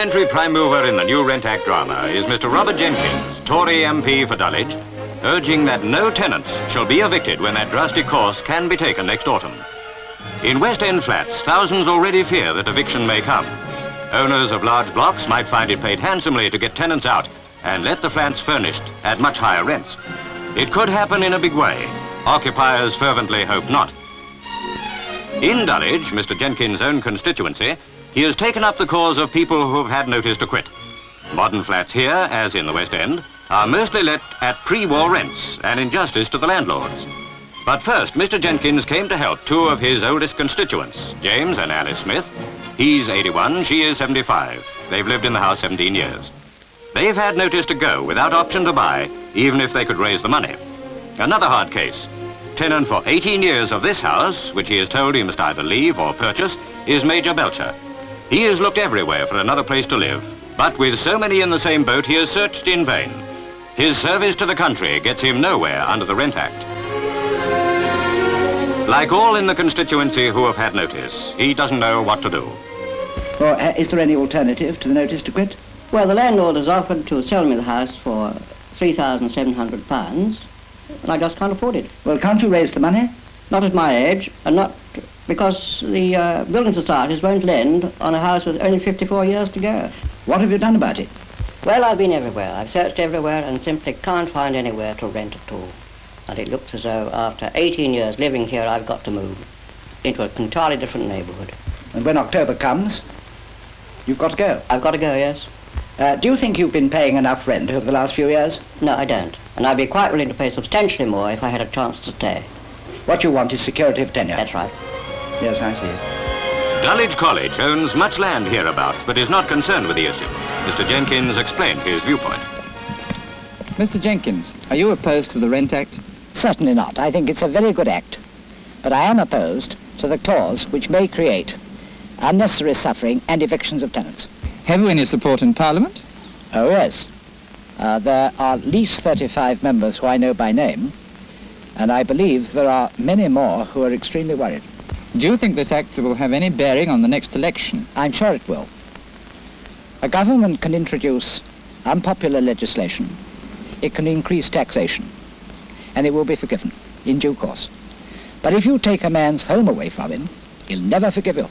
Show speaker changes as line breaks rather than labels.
parliamentary prime mover in the new Rent Act drama is Mr Robert Jenkins, Tory MP for Dulwich, urging that no tenants shall be evicted when that drastic course can be taken next autumn. In West End flats, thousands already fear that eviction may come. Owners of large blocks might find it paid handsomely to get tenants out and let the flats furnished at much higher rents. It could happen in a big way. Occupiers fervently hope not. In Dulwich, Mr Jenkins' own constituency, he has taken up the cause of people who have had notice to quit. Modern flats here, as in the West End, are mostly let at pre-war rents, an injustice to the landlords. But first, Mr Jenkins came to help two of his oldest constituents, James and Alice Smith. He's 81, she is 75. They've lived in the house 17 years. They've had notice to go without option to buy, even if they could raise the money. Another hard case. Tenant for 18 years of this house, which he is told he must either leave or purchase, is Major Belcher. He has looked everywhere for another place to live, but with so many in the same boat, he has searched in vain. His service to the country gets him nowhere under the Rent Act. Like all in the constituency who have had notice, he doesn't know what to do.
Well, is there any alternative to the notice to quit?
Well, the landlord has offered to sell me the house for £3,700, and I just can't afford it.
Well, can't you raise the money?
Not at my age, and not because the building societies won't lend on a house with only 54 years to go.
What have you done about it?
Well, I've been everywhere. I've searched everywhere and simply can't find anywhere to rent at all. And it looks as though after 18 years living here, I've got to move into an entirely different neighbourhood.
And when October comes, you've got to go?
I've got to go, yes.
Do you think you've been paying enough rent over the last few years?
No, I don't. And I'd be quite willing to pay substantially more if I had a chance to stay.
What you want is security of tenure?
That's right.
Yes, I see.
Dulwich College owns much land hereabouts, but is not concerned with the issue. Mr Jenkins explained his viewpoint.
Mr Jenkins, are you opposed to the Rent Act?
Certainly not. I think it's a very good act. But I am opposed to the clause which may create unnecessary suffering and evictions of tenants.
Have you any support in Parliament?
Oh, yes. There are at least 35 members who I know by name, and I believe there are many more who are extremely worried.
Do you think this act will have any bearing on the next election?
I'm sure it will. A government can introduce unpopular legislation, it can increase taxation, and it will be forgiven in due course. But if you take a man's home away from him, he'll never forgive you.